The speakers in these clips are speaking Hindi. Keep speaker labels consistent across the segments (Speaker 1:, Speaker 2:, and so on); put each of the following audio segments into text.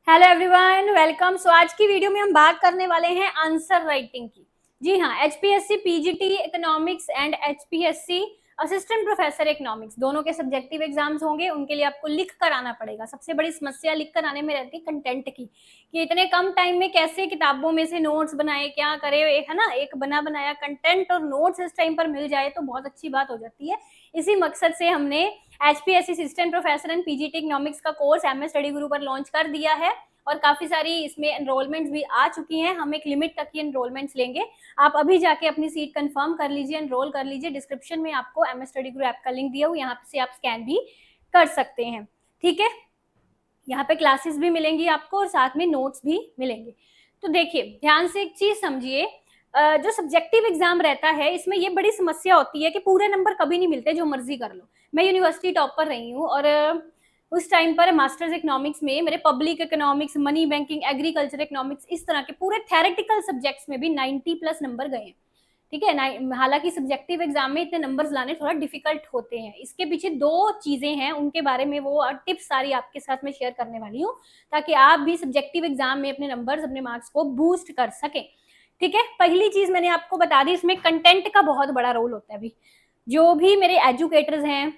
Speaker 1: Hello everyone, welcome. सो आज की वीडियो में हम बात करने वाले हैं आंसर राइटिंग की। जी हाँ, HPSC PGT economics and HPSC assistant professor economics दोनों के सब्जेक्टिव एग्जाम्स होंगे। उनके लिए आपको लिख कर आना पड़ेगा। सबसे बड़ी समस्या लिख कर आने में रहती है कंटेंट की, कि इतने कम टाइम में कैसे किताबों में से नोट्स बनाए, क्या करे, है ना। एक बना बनाया कंटेंट और नोट्स इस टाइम पर मिल जाए तो बहुत अच्छी बात हो जाती है। इसी मकसद से हमने HPSC assistant professor and PGT economics का कोर्स एमएस स्टडी गुरु पर लॉन्च कर दिया है और काफी सारी इसमें एनरोलमेंट्स भी आ चुकी हैं। हम एक लिमिट तक की एनरोलमेंट्स लेंगे। आप अभी जाके अपनी सीट कंफर्म कर लीजिए, एनरोल कर लीजिए। डिस्क्रिप्शन में आपको एमएस स्टडी गुरु ऐप का लिंक दिया हुआ, यहाँ से आप स्कैन भी कर सकते हैं। ठीक है, यहाँ पे क्लासेस भी मिलेंगी आपको और साथ में नोट्स भी मिलेंगे। तो देखिए, ध्यान से एक चीज समझिए। जो सब्जेक्टिव एग्जाम रहता है इसमें ये बड़ी समस्या होती है कि पूरे नंबर कभी नहीं मिलते, जो मर्जी कर लो। मैं यूनिवर्सिटी टॉपर रही हूँ और उस टाइम पर मास्टर्स इकोनॉमिक्स में मेरे public economics, money banking, agriculture economics, इस तरह के पूरे थेरेटिकल सब्जेक्ट्स में भी 90+ नंबर गए हैं। ठीक है, हालांकि सब्जेक्टिव एग्जाम में इतने नंबर्स लाने थोड़ा डिफिकल्ट होते हैं। इसके पीछे दो चीजें हैं, उनके बारे में वो टिप्स सारी आपके साथ में शेयर करने वाली हूँ, ताकि आप भी सब्जेक्टिव एग्जाम में अपने नंबर्स, अपने मार्क्स को बूस्ट कर सकें। ठीक है, पहली चीज मैंने आपको बता दी, इसमें कंटेंट का बहुत बड़ा रोल होता है। अभी जो भी मेरे एजुकेटर्स हैं,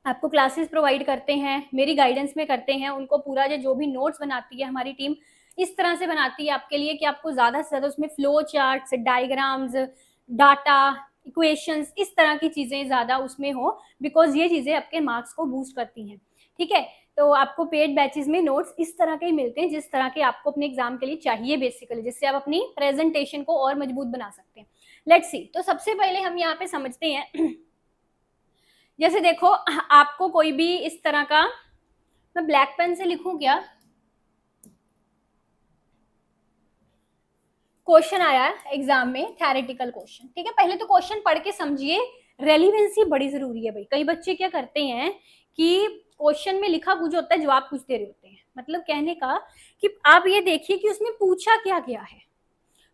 Speaker 1: आपको क्लासेस प्रोवाइड करते हैं, मेरी गाइडेंस में करते हैं, उनको पूरा जो भी नोट्स बनाती है हमारी टीम, इस तरह से बनाती है आपके लिए कि आपको ज्यादा से ज्यादा उसमें flow charts, diagrams, data, equations, इस तरह की चीजें ज्यादा उसमें हो, बिकॉज ये चीजें आपके मार्क्स को बूस्ट करती हैं। ठीक है, तो आपको पेड बैचेस में नोट्स इस तरह के ही मिलते हैं, जिस तरह के आपको अपने एग्जाम के लिए चाहिए बेसिकली, जिससे आप अपनी प्रेजेंटेशन को और मजबूत बना सकते हैं। लेट्स सी, तो सबसे पहले हम यहाँ पे समझते हैं। जैसे देखो, आपको कोई भी इस तरह का, मैं ब्लैक पेन से लिखूं क्या, क्वेश्चन आया है एग्जाम में, थ्योरेटिकल क्वेश्चन। ठीक है, पहले तो क्वेश्चन पढ़ के समझिए। रेलिवेंसी बड़ी जरूरी है भाई। कई बच्चे क्या करते हैं कि क्वेश्चन में लिखा कुछ होता है, जवाब कुछ दे रहे होते हैं। मतलब कहने का कि आप ये देखिए कि उसमें पूछा क्या गया है,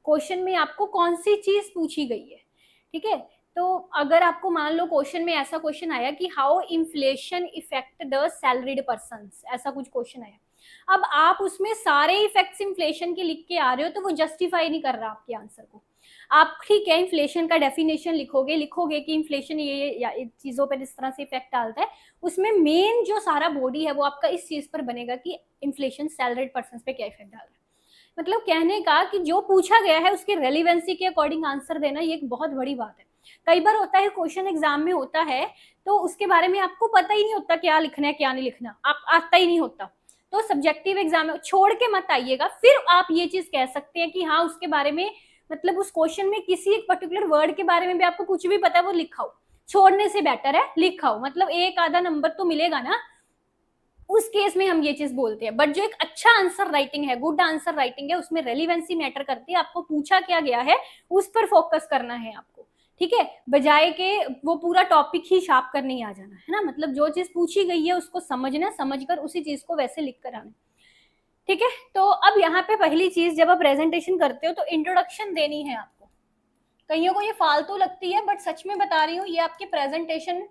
Speaker 1: क्वेश्चन में आपको कौन सी चीज पूछी गई है। ठीक है, तो अगर आपको मान लो क्वेश्चन में ऐसा क्वेश्चन आया कि how inflation effect the salaried person, ऐसा कुछ क्वेश्चन आया। अब आप उसमें सारे इफेक्ट्स इन्फ्लेशन के लिख के आ रहे हो, तो वो जस्टिफाई नहीं कर रहा आपके आंसर को। आप ठीक है, इन्फ्लेशन का डेफिनेशन लिखोगे कि इन्फ्लेशन ये चीजों पर इस तरह से इफेक्ट डालता है। उसमें मेन जो सारा बॉडी है वो आपका इस चीज पर बनेगा कि इन्फ्लेशन सैलरीड पर्सन पे क्या इफेक्ट डाल रहा है। मतलब कहने का कि जो पूछा गया है उसके रेलिवेंसी के अकॉर्डिंग आंसर देना, ये एक बहुत बड़ी बात है। कई बार होता है क्वेश्चन एग्जाम में होता है तो उसके बारे में आपको पता ही नहीं होता क्या लिखना है क्या नहीं लिखना, आप आता ही नहीं होता। तो सब्जेक्टिव एग्जाम में छोड़ के मत आइएगा, फिर आप ये चीज कह सकते हैं कि हाँ उसके बारे में, मतलब उस क्वेश्चन में किसी एक पर्टिकुलर वर्ड के बारे में भी आपको कुछ भी पता है वो लिखाओ। छोड़ने से बेटर है लिखाओ, मतलब एक आधा नंबर तो मिलेगा ना, उस केस में हम ये चीज बोलते हैं। बट जो एक अच्छा आंसर राइटिंग है, गुड आंसर राइटिंग है, उसमें रेलिवेंसी मैटर करती है। आपको पूछा क्या गया है उस पर फोकस करना है आपको। ठीक है, बजाय के वो पूरा टॉपिक ही छाप कर नहीं आ जाना है ना। मतलब जो चीज पूछी गई है उसको समझना, समझकर उसी चीज को वैसे लिख कर आना। ठीक है, तो अब यहाँ पे पहली चीज, जब आप प्रेजेंटेशन करते हो तो इंट्रोडक्शन देनी है आपको। कईयों को ये फालतू लगती है, बट सच में बता रही हूँ, ये आपकी प्रेजेंटेशन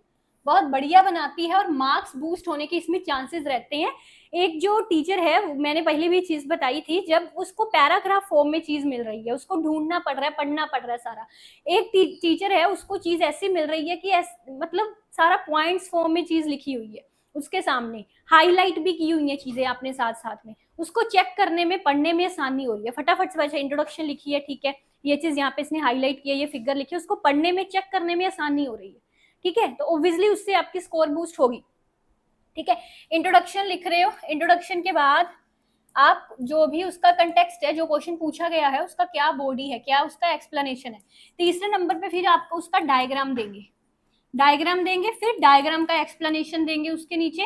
Speaker 1: बहुत बढ़िया बनाती है और मार्क्स बूस्ट होने के इसमें चांसेस रहते हैं। एक जो टीचर है, मैंने पहले भी चीज बताई थी, जब उसको पैराग्राफ फॉर्म में चीज मिल रही है, उसको ढूंढना पड़ रहा है, पढ़ना पड़ रहा है सारा। एक टीचर है, उसको चीज ऐसी मिल रही है कि मतलब सारा पॉइंट्स फॉर्म में चीज लिखी हुई है उसके सामने, हाईलाइट भी की हुई है चीजें आपने साथ साथ में, उसको चेक करने में, पढ़ने में आसानी हो रही है। फटाफट से वैसे इंट्रोडक्शन लिखी है, ठीक है, ये चीज यहाँ पे इसने हाईलाइट किया, ये फिगर लिखी है, उसको पढ़ने में, चेक करने में आसानी हो रही है। ठीक है, तो ऑब्वियसली उससे आपकी स्कोर बूस्ट होगी। ठीक है, इंट्रोडक्शन लिख रहे हो, इंट्रोडक्शन के बाद आप जो भी उसका कंटेक्स्ट है, जो क्वेश्चन पूछा गया है उसका क्या बॉडी है, क्या उसका एक्सप्लेनेशन है। तीसरे नंबर पे फिर आपको उसका डायग्राम देंगे, फिर डायग्राम का एक्सप्लेनेशन देंगे उसके नीचे।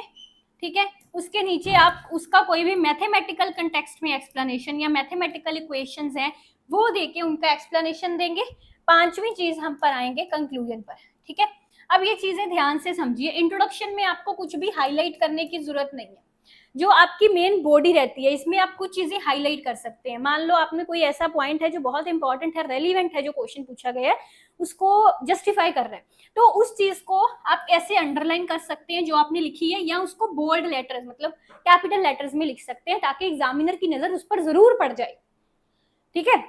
Speaker 1: ठीक है, उसके नीचे आप उसका कोई भी मैथमेटिकल कंटेक्स्ट में एक्सप्लेनेशन या मैथमेटिकल इक्वेशंस हैं वो देके उनका एक्सप्लेनेशन देंगे। पांचवी चीज हम पर आएंगे कंक्लूजन पर। ठीक है, अब ये चीजें ध्यान से समझिए। इंट्रोडक्शन में आपको कुछ भी हाईलाइट करने की जरूरत नहीं है। जो आपकी मेन बॉडी रहती है, इसमें आप कुछ चीजें हाईलाइट कर सकते हैं। मान लो आपने कोई ऐसा पॉइंट है जो बहुत इंपॉर्टेंट है, रेलिवेंट है, जो क्वेश्चन पूछा गया है उसको जस्टिफाई कर रहे हैं, तो उस चीज को आप ऐसे अंडरलाइन कर सकते हैं जो आपने लिखी है, या उसको बोल्ड लेटर्स मतलब कैपिटल लेटर्स में लिख सकते हैं, ताकि एग्जामिनर की नजर उस पर जरूर पड़ जाए। ठीक है,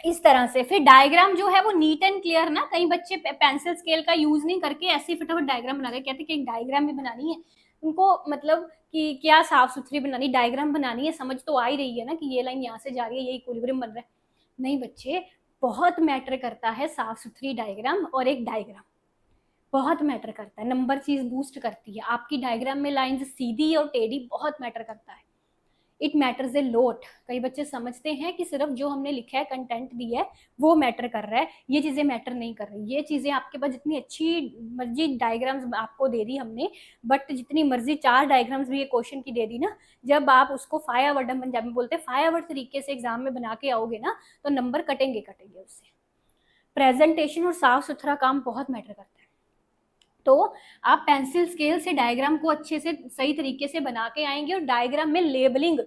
Speaker 1: इस तरह से। फिर डायग्राम जो है वो नीट एंड क्लियर ना, कई बच्चे पेंसिल स्केल का यूज नहीं करके ऐसे ही फटाफट डायग्राम बना रहे, कहते कि एक डायग्राम भी बनानी है उनको, मतलब कि क्या साफ सुथरी बनानी, डायग्राम बनानी है, समझ तो आ ही रही है ना कि ये लाइन यहाँ से जा रही है, ये इक्विलिब्रियम बन रहा है। नहीं बच्चे, बहुत मैटर करता है साफ सुथरी डायग्राम, और एक डायग्राम बहुत मैटर करता है, नंबर चीज बूस्ट करती है। आपकी डायग्राम में लाइंस सीधी और टेढ़ी बहुत मैटर करता है, इट मैटर्स ए लॉट। कई बच्चे समझते हैं कि सिर्फ जो हमने लिखा है, कंटेंट दिया है, वो मैटर कर रहा है, ये चीजें मैटर नहीं कर रही। ये चीजें आपके पास जितनी अच्छी मर्जी डायग्राम्स आपको दे दी हमने, बट जितनी मर्जी 4 डायग्राम्स भी ये क्वेश्चन की दे दी ना, जब आप उसको फायावर्ड, हम पंजाबी में बोलते हैं, फायावर्ड तरीके से एग्जाम में बना के आओगे ना, तो नंबर कटेंगे कटेंगे उससे। प्रेजेंटेशन और साफ सुथरा काम बहुत मैटर करता है। तो आप पेंसिल स्केल से डायग्राम को अच्छे से सही तरीके से बना के आएंगे, और डायग्राम में labelling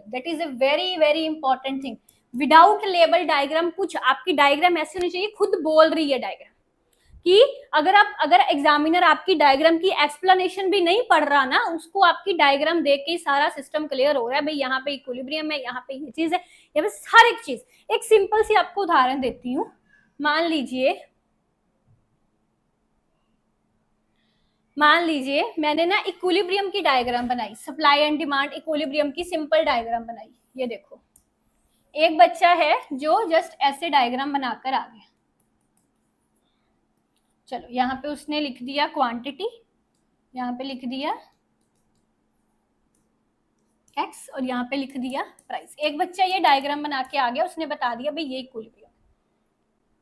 Speaker 1: that is a very very important thing. Without label diagram, कुछ आपकी डायग्राम ऐसी होनी चाहिए खुद बोल रही है डायग्राम कि अगर एग्जामिनर आपकी डायग्राम की एक्सप्लेनेशन भी नहीं पढ़ रहा ना, उसको आपकी डायग्राम देख के सारा सिस्टम क्लियर हो रहा है, भाई यहाँ पे इक्विलिब्रियम है, यहाँ पे ये चीज है, यहाँ पे हर एक चीज। एक सिंपल सी आपको उदाहरण देती हूँ। मान लीजिए मैंने ना इक्विलिब्रियम की डायग्राम बनाई, सप्लाई एंड डिमांड इक्विलिब्रियम की सिंपल डायग्राम बनाई। ये देखो, एक बच्चा है जो जस्ट ऐसे डायग्राम बनाकर आ गया। चलो यहाँ पे उसने लिख दिया क्वांटिटी, यहाँ पे लिख दिया एक्स, और यहाँ पे लिख दिया प्राइस। एक बच्चा ये डायग्राम बना के आ गया, उसने बता दिया भाई ये इक्विलिब्रियम,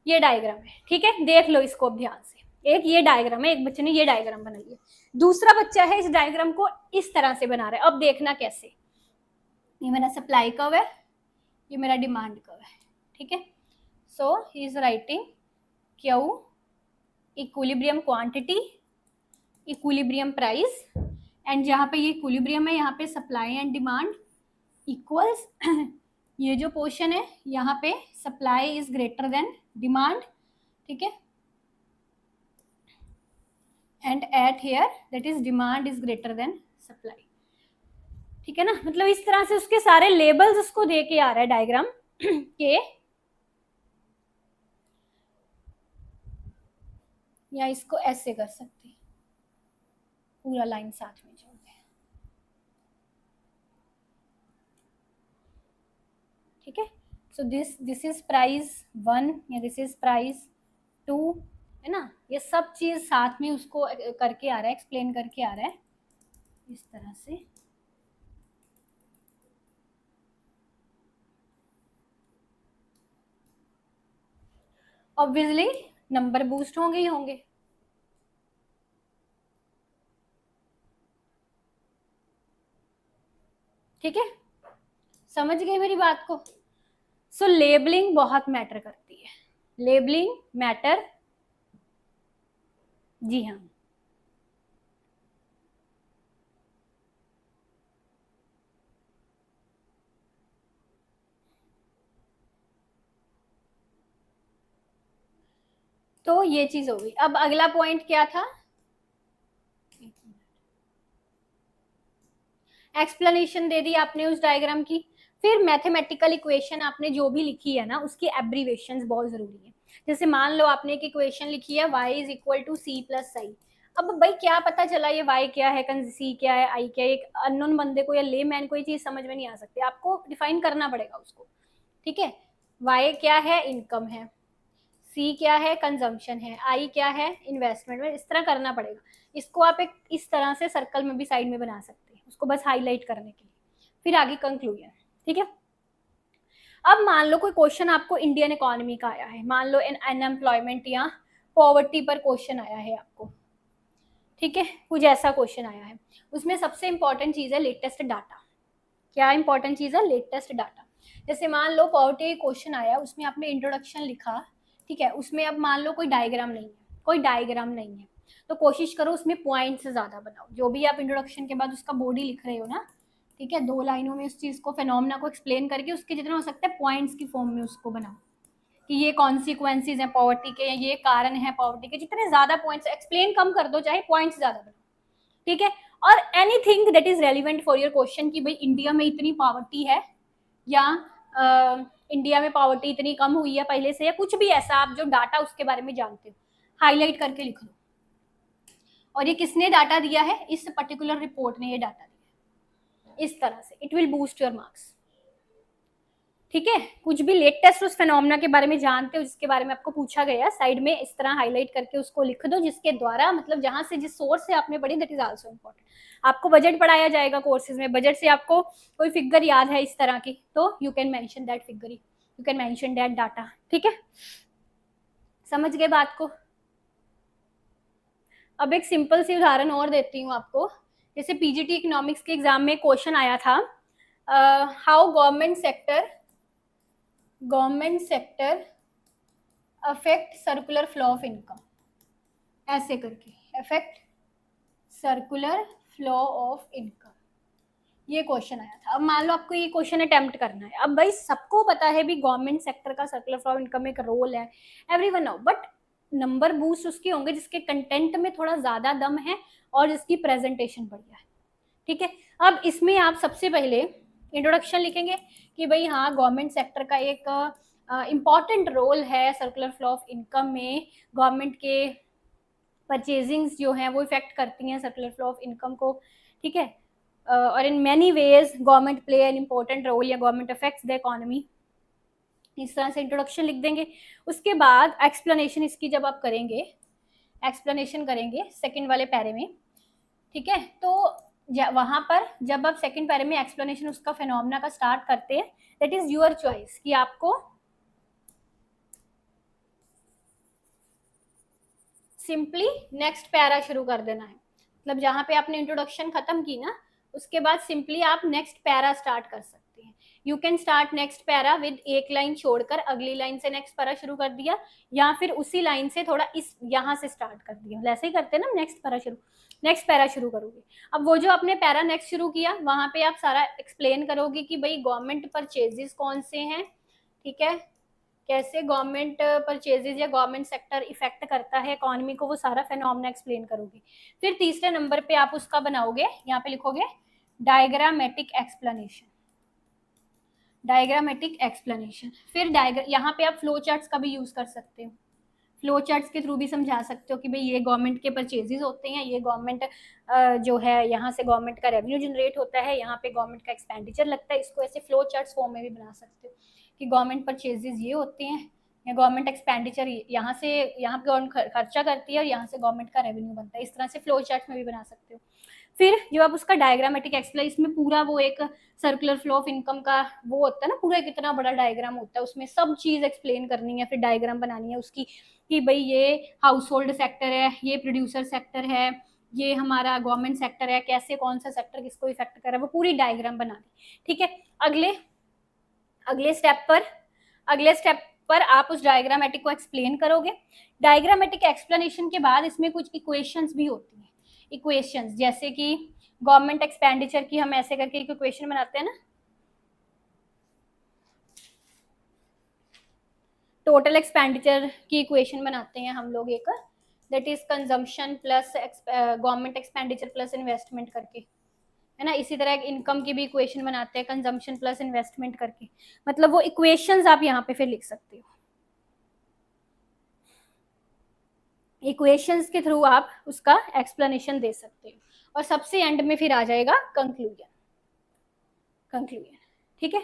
Speaker 1: ये डायग्राम है। ठीक है, देख लो इसको ध्यान से। एक ये डायग्राम है, एक बच्चे ने ये डायग्राम बनाई है, दूसरा बच्चा है इस डायग्राम को इस तरह से बना रहा है। अब देखना कैसे, ये मेरा सप्लाई कर्व है, ये मेरा डिमांड कर्व है। ठीक है, so he is writing Q equilibrium quantity equilibrium price, and जहाँ पे ये इक्विलिब्रियम है, यहाँ पे सप्लाई एंड डिमांड इक्वल्स ये जो पोर्शन है यहाँ पे supply is greater than demand. ठीक है, and eight here that is demand is greater than supply. ठीक है ना, मतलब इस तरह से उसके सारे लेबल्स उसको दे के आ रहा है डायग्राम के, या इसको ऐसे कर सकते हैं, पूरा लाइन साथ में जोड़ दें। ठीक है, सो दिस इज प्राइस 1 या दिस इज प्राइस 2, है ना, ये सब चीज साथ में उसको करके आ रहा है, एक्सप्लेन करके आ रहा है इस तरह से। ऑब्वियसली नंबर बूस्ट होंगे ही होंगे। ठीक है, समझ गए मेरी बात को। सो लेबलिंग बहुत मैटर करती है, लेबलिंग मैटर, जी हाँ। तो ये चीज हो गई। अब अगला पॉइंट क्या था, एक्सप्लेनेशन दे दी आपने उस डायग्राम की। फिर मैथमेटिकल इक्वेशन आपने जो भी लिखी है ना, उसकी एब्रीवेशंस बहुत जरूरी है। जैसे मान लो आपने एक इक्वेशन लिखी है y is equal to C plus I. अब भाई क्या पता चला ये y क्या है, सी क्या है, आई क्या है, एक अननोन बंदे को या ले मैन को ये चीज समझ में नहीं आ सकती, आपको डिफाइन करना पड़ेगा उसको। ठीक है, y क्या है, इनकम है, सी क्या है, कंजम्पशन है, आई क्या है, इन्वेस्टमेंट में, इस तरह करना पड़ेगा। इसको आप एक इस तरह से सर्कल में भी साइड में बना सकते हैं, उसको बस हाईलाइट करने के लिए। फिर आगे कंक्लूजन। ठीक है, अब मान लो कोई क्वेश्चन आपको इंडियन इकोनॉमी का आया है, मान लो अनएम्प्लॉयमेंट या पॉवर्टी पर क्वेश्चन आया है आपको। ठीक है, कुछ ऐसा क्वेश्चन आया है, उसमें सबसे इंपॉर्टेंट चीज है लेटेस्ट डाटा। क्या इंपॉर्टेंट चीज है, लेटेस्ट डाटा। जैसे मान लो पॉवर्टी क्वेश्चन आया, उसमें आपने इंट्रोडक्शन लिखा, ठीक है, उसमें अब मान लो कोई डायग्राम नहीं है, कोई डायग्राम नहीं है, तो कोशिश करो उसमें पॉइंट से ज्यादा बनाओ, जो भी आप इंट्रोडक्शन के बाद उसका बॉडी लिख रहे हो ना, ठीक है, 2 लाइनों में उस चीज को, फेनोमेना को एक्सप्लेन करके उसके जितना हो सकता है पॉइंट्स की फॉर्म में उसको बनाओ कि ये कॉन्सिक्वेंसेज हैं पॉवर्टी के, ये कारण है पॉवर्टी के, जितने ज्यादा पॉइंट्स एक्सप्लेन कम कर दो, चाहे पॉइंट्स ज्यादा बनाओ, ठीक है। और anything that is relevant for your question कि भाई इंडिया में इतनी पॉवर्टी है, या इंडिया में पॉवर्टी इतनी कम हुई है पहले से, या कुछ भी ऐसा आप जो डाटा उसके बारे में जानते हो, हाईलाइट करके लिख लो। और ये किसने डाटा दिया है, इस पर्टिकुलर रिपोर्ट ने ये डाटा दिया, इस तरह से it will boost your marks, ठीक है। कुछ भी लेटेस्ट उस फेनोमेना के बारे में जानते हो, जिसके बारे में आपको पूछा गया, साइड में इस तरह हाईलाइट करके उसको लिख दो, जिसके द्वारा मतलब जहां से जिस सोर्स से आपने पढ़ी, दैट इज आल्सो इम्पोर्टेंट। आपको बजट पढ़ाया जाएगा कोर्सेज में, बजट से आपको कोई फिगर याद है इस तरह की, तो you can mention that figure, you can mention that data, ठीक है। समझ गए बात को। अब एक सिंपल सी उदाहरण और देती हूँ आपको, जैसे पीजीटी इकोनॉमिक्स के एग्जाम में क्वेश्चन आया था, how government sector affect circular flow of income, ऐसे करके, affect circular flow of income, ये क्वेश्चन आया था। अब मान लो आपको ये क्वेश्चन अटेम्प्ट करना है, अब भाई सबको पता है भी गवर्नमेंट सेक्टर का सर्कुलर फ्लो ऑफ इनकम एक रोल है, everyone know, but number boost उसके होंगे जिसके कंटेंट में थोड़ा ज्यादा दम है और जिसकी प्रेजेंटेशन बढ़िया है, ठीक है। अब इसमें आप सबसे पहले इंट्रोडक्शन लिखेंगे कि भाई हाँ गवर्नमेंट सेक्टर का एक इम्पॉर्टेंट रोल है सर्कुलर फ्लो ऑफ इनकम में, गवर्नमेंट के परचेजिंग्स जो हैं वो इफेक्ट करती हैं सर्कुलर फ्लो ऑफ इनकम को, ठीक है। और in many ways government play an important role, या गवर्नमेंट अफेक्ट्स द इकोनॉमी, इस तरह से इंट्रोडक्शन लिख देंगे। उसके बाद एक्सप्लेनेशन इसकी जब आप करेंगे, एक्सप्लेनेशन करेंगे सेकंड वाले पैरे में, ठीक है, तो वहां पर जब आप सेकंड पैरे में एक्सप्लेनेशन उसका फेनोमेना का स्टार्ट करते हैं, दैट इज योर चॉइस कि आपको सिंपली नेक्स्ट पैरा शुरू कर देना है, मतलब जहां पे आपने इंट्रोडक्शन खत्म की ना, उसके बाद सिंपली आप नेक्स्ट पैरा स्टार्ट कर सकते हैं। You can start next para with एक लाइन छोड़कर अगली लाइन से नेक्स्ट पैरा शुरू कर दिया, या फिर उसी लाइन से थोड़ा इस यहाँ से स्टार्ट कर दिया, ऐसे ही करते हैं ना, नेक्स्ट पैरा शुरू करोगे। अब वो जो आपने पैरा नेक्स्ट शुरू किया वहां पे आप सारा एक्सप्लेन करोगे कि भाई गवर्नमेंट परचेजेस कौन से हैं, ठीक है, कैसे गवर्नमेंट परचेजेज या गवर्नमेंट सेक्टर इफेक्ट करता है इकोनॉमी को, वो सारा फेनोमेना एक्सप्लेन करोगे। फिर तीसरे नंबर पे आप उसका बनाओगे, यहाँ पे लिखोगे डायग्रामेटिक एक्सप्लेनेशन, डायग्रामेटिक एक्सप्लेनेशन। फिर यहाँ पे आप फ्लो चार्ट्स का भी यूज कर सकते हो, फ्लो चार्ट्स के थ्रू भी समझा सकते हो कि भाई ये गवर्नमेंट के परचेजेस होते हैं, ये गवर्नमेंट जो है यहाँ से गवर्नमेंट का रेवेन्यू जनरेट होता है, यहाँ पे गवर्नमेंट का एक्सपेंडिचर लगता है, इसको ऐसे फ्लो चार्ट्स फॉर्म में भी बना सकते हो कि गवर्नमेंट परचेजेस ये होते हैं, या गवर्नमेंट एक्सपेंडिचर यहाँ पे गवर्नमेंट खर्चा करती है और यहाँ से गवर्नमेंट का रेवेन्यू बनता है, इस तरह से फ्लो चार्ट्स में भी बना सकते हो। फिर जब आप उसका डायग्रामेटिक एक्सप्लेन, इसमें पूरा वो एक सर्कुलर फ्लो ऑफ इनकम का वो होता है ना, पूरा कितना बड़ा डायग्राम होता है, उसमें सब चीज एक्सप्लेन करनी है, फिर डायग्राम बनानी है उसकी कि भाई ये हाउस होल्ड सेक्टर है, ये प्रोड्यूसर सेक्टर है, ये हमारा गवर्नमेंट सेक्टर है, कैसे कौन सा सेक्टर किसको इफेक्ट कर रहा है, वो पूरी डायग्राम बना दी, ठीक है। अगले स्टेप पर आप उस डायग्रामेटिक को एक्सप्लेन करोगे। डायग्रामेटिक एक्सप्लेनेशन के बाद इसमें कुछ इक्वेशंस भी होती हैं, इक्वेशंस जैसे कि गवर्नमेंट एक्सपेंडिचर की हम ऐसे करके एक इक्वेशन बनाते हैं ना, टोटल एक्सपेंडिचर की इक्वेशन बनाते हैं हम लोग एक, that is consumption plus government expenditure plus investment करके, है ना। इसी तरह इनकम की भी इक्वेशन बनाते हैं कंजम्पशन प्लस इन्वेस्टमेंट करके, मतलब वो इक्वेशंस आप यहाँ पे फिर लिख सकते हो, इक्वेशंस के थ्रू आप उसका एक्सप्लेनेशन दे सकते हो, और सबसे एंड में फिर आ जाएगा कंक्लूजन, ठीक है।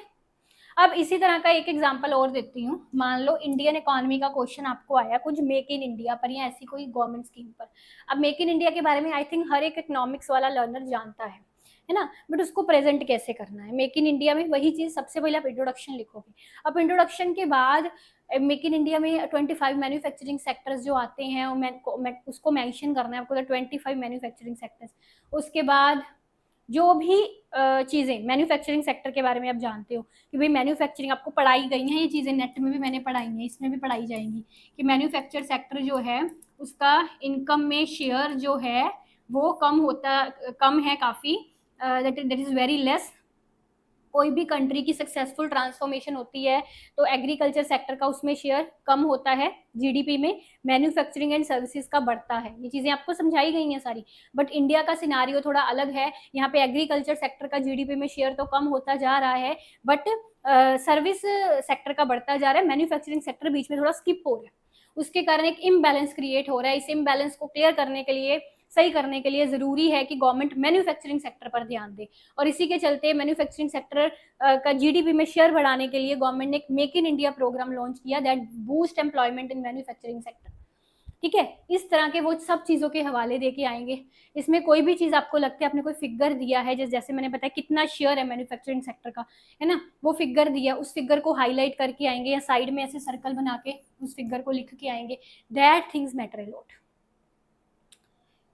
Speaker 1: अब इसी तरह का एक एग्जांपल और देती हूँ, मान लो इंडियन इकोनॉमी का क्वेश्चन आपको आया कुछ मेक इन इंडिया पर या ऐसी कोई गवर्नमेंट स्कीम पर। अब मेक इन इंडिया के बारे में आई थिंक हर एक इकोनॉमिक्स वाला लर्नर जानता है ना, बट उसको प्रेजेंट कैसे करना है। मेक इन इंडिया में वही चीज, सबसे पहले आप इंट्रोडक्शन लिखोगे, अब इंट्रोडक्शन के बाद मेक इन इंडिया में 25 मैन्युफैक्चरिंग सेक्टर्स जो आते हैं उसको मेंशन करना है आपको, 25 मैन्युफैक्चरिंग सेक्टर्स। उसके बाद जो भी चीज़ें मैन्युफैक्चरिंग सेक्टर के बारे में आप जानते हो कि भाई मैन्युफैक्चरिंग आपको पढ़ाई गई हैं, ये चीज़ें नेट में भी मैंने पढ़ाई हैं, इसमें भी पढ़ाई जाएंगी कि मैन्युफैक्चर सेक्टर जो है उसका इनकम में शेयर जो है वो कम है काफ़ी, दैट इज़ वेरी लेस। कोई भी कंट्री की सक्सेसफुल ट्रांसफॉर्मेशन होती है तो एग्रीकल्चर सेक्टर का उसमें शेयर कम होता है जीडीपी में, मैन्युफैक्चरिंग एंड सर्विसेज का बढ़ता है। ये चीज़ें आपको समझाई गई हैं सारी, बट इंडिया का सिनारियो थोड़ा अलग है। यहाँ पे एग्रीकल्चर सेक्टर का जीडीपी में शेयर तो कम होता जा रहा है, बट सर्विस सेक्टर का बढ़ता जा रहा है, मैन्युफैक्चरिंग सेक्टर बीच में थोड़ा स्किप हो रहा है। उसके कारण एक इम्बैलेंस क्रिएट हो रहा है। इस इम्बैलेंस को क्लियर करने के लिए, सही करने के लिए ज़रूरी है कि गवर्नमेंट मैन्युफैक्चरिंग सेक्टर पर ध्यान दे, और इसी के चलते मैन्युफैक्चरिंग सेक्टर का जीडीपी में शेयर बढ़ाने के लिए गवर्नमेंट ने एक make in India programme launch किया that boost employment in manufacturing sector. ठीक है, इस तरह के वो सब चीज़ों के हवाले दे के आएंगे। इसमें कोई भी चीज़ आपको लगता है आपने कोई फिगर दिया है, जैसे मैंने बताया कितना शेयर है मैन्युफैक्चरिंग सेक्टर का, है ना, वो फिगर दिया, उस फिगर को हाईलाइट करके आएंगे या साइड में ऐसे सर्कल बना के उस फिगर को लिख के आएंगे। That things matter a lot.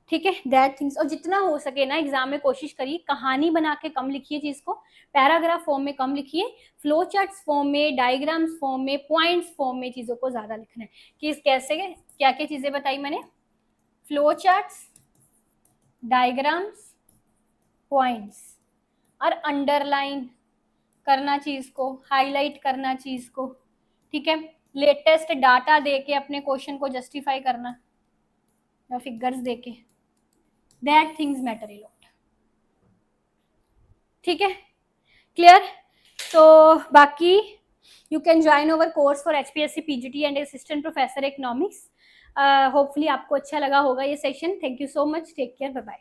Speaker 1: ठीक है, दैट थिंग्स। और जितना हो सके ना एग्जाम में कोशिश करिए कहानी बना के कम लिखिए चीज को, पैराग्राफ फॉर्म में कम लिखिए, फ्लो चार्ट्स फॉर्म में, डायग्राम्स फॉर्म में, पॉइंट्स फॉर्म में चीजों को ज्यादा लिखना है कि कैसे क्या क्या चीजें बताई मैंने, फ्लो चार्ट्स, डायग्राम्स, पॉइंट्स, और अंडरलाइन करना चीज को, हाईलाइट करना चीज को। ठीक है, लेटेस्ट डाटा देके अपने क्वेश्चन को जस्टिफाई करना या फिगर्स देके, that things matter a lot. ठीक है, क्लियर। तो बाकी you can join our course for HPSC PGT and assistant professor economics. Hopefully आपको अच्छा लगा होगा ये session. Thank you so much, take care, bye bye.